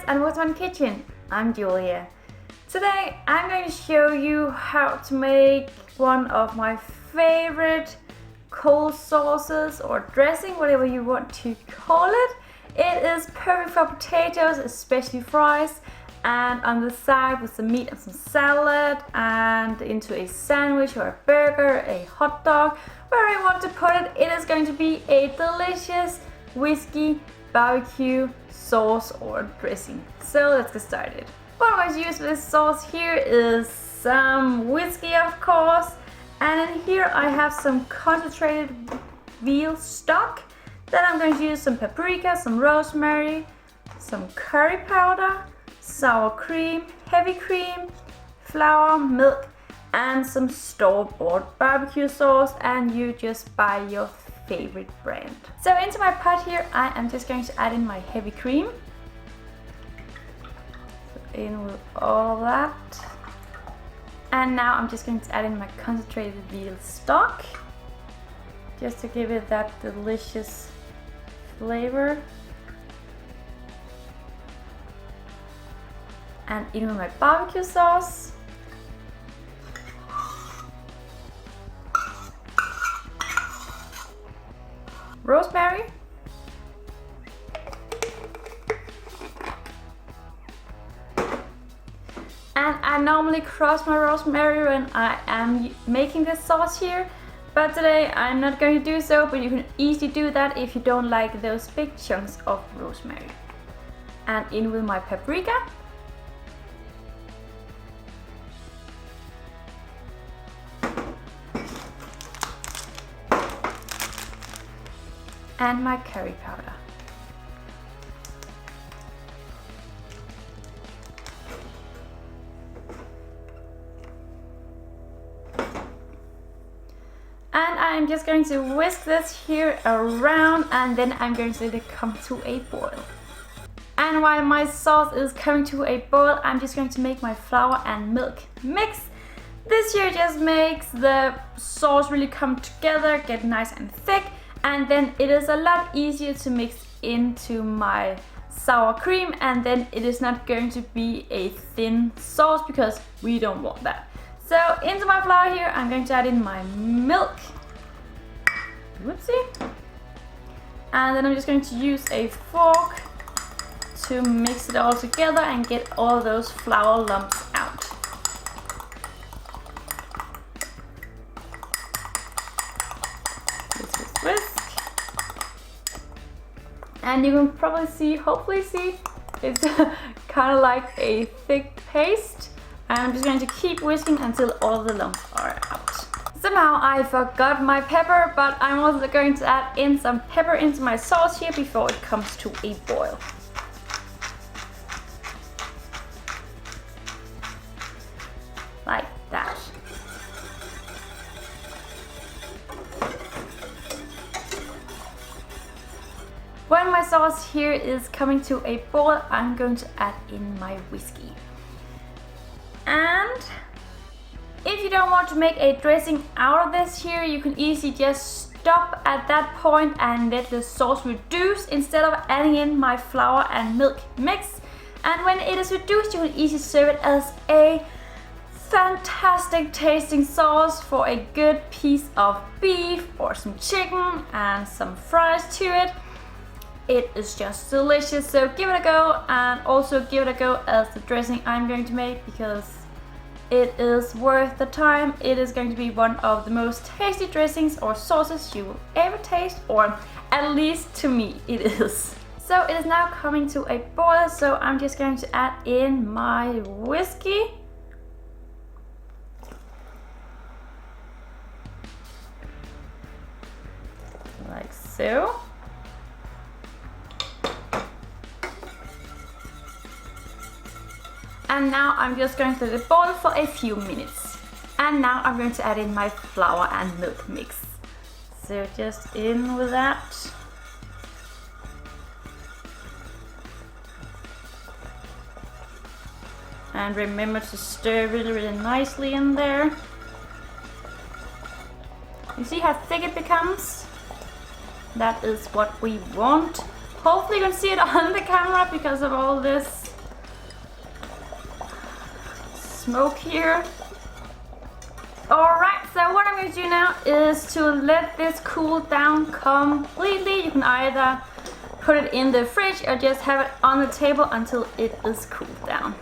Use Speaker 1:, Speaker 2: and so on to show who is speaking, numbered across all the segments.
Speaker 1: and what's on kitchen? I'm Julia. Today I'm going to show you how to make one of my favorite cold sauces or dressing, whatever you want to call it. It is perfect for potatoes, especially fries, and on the side with some meat and some salad, and into a sandwich or a burger, a hot dog, where I want to put it. It is going to be a delicious whiskey barbecue sauce or dressing. So let's get started. What I'm going to use for this sauce here is some whiskey, of course, and in here I have some concentrated veal stock. Then I'm going to use some paprika, some rosemary, some curry powder, sour cream, heavy cream, flour, milk, and some store-bought barbecue sauce, and you just buy your favorite brand. So into my pot here I am just going to add in my heavy cream. So in with all of that. And now I'm just going to add in my concentrated veal stock, just to give it that delicious flavor. And in with my barbecue sauce. Rosemary. And I normally crush my rosemary when I am making this sauce here, but today I'm not going to do so, but you can easily do that if you don't like those big chunks of rosemary. And in with my paprika. And my curry powder. And I'm just going to whisk this here around, and then I'm going to let it come to a boil. And while my sauce is coming to a boil, I'm just going to make my flour and milk mix. This here just makes the sauce really come together, get nice and thick. And then it is a lot easier to mix into my sour cream, and then it is not going to be a thin sauce because we don't want that. So into my flour here I'm going to add in my milk. Whoopsie. And then I'm just going to use a fork to mix it all together and get all those flour lumps out. Whisk. And you can probably see, hopefully see, it's kind of like a thick paste. And I'm just going to keep whisking until all the lumps are out. Somehow I forgot my pepper, but I'm also going to add in some pepper into my sauce here before it comes to a boil. Like that. When my sauce here is coming to a boil, I'm going to add in my whiskey. And if you don't want to make a dressing out of this here, you can easily just stop at that point and let the sauce reduce instead of adding in my flour and milk mix. And when it is reduced, you can easily serve it as a fantastic tasting sauce for a good piece of beef or some chicken and some fries to it. It is just delicious, so give it a go, and also give it a go as the dressing I'm going to make, because it is worth the time. It is going to be one of the most tasty dressings or sauces you will ever taste, or at least to me it is. So it is now coming to a boil, so I'm just going to add in my whiskey. Like so. And now I'm just going to let it boil for a few minutes. And now I'm going to add in my flour and milk mix. So just in with that. And remember to stir really, really nicely in there. You see how thick it becomes? That is what we want. Hopefully you can see it on the camera because of all this smoke here. Alright, so what I'm going to do now is to let this cool down completely. You can either put it in the fridge or just have it on the table until it is cooled down.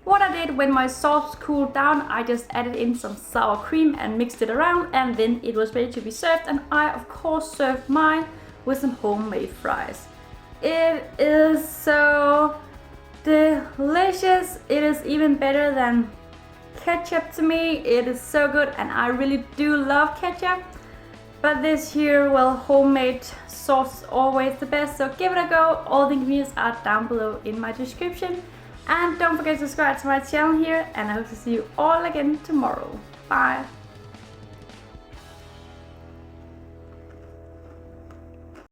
Speaker 1: What I did when my sauce cooled down, I just added in some sour cream and mixed it around, and then it was ready to be served. And I of course served mine with some homemade fries. It is so delicious. It is even better than ketchup to me. It is so good, and I really do love ketchup. But this here, well, homemade sauce is always the best, so give it a go. All the ingredients are down below in my description. And don't forget to subscribe to my channel here, and I hope to see you all again tomorrow. Bye!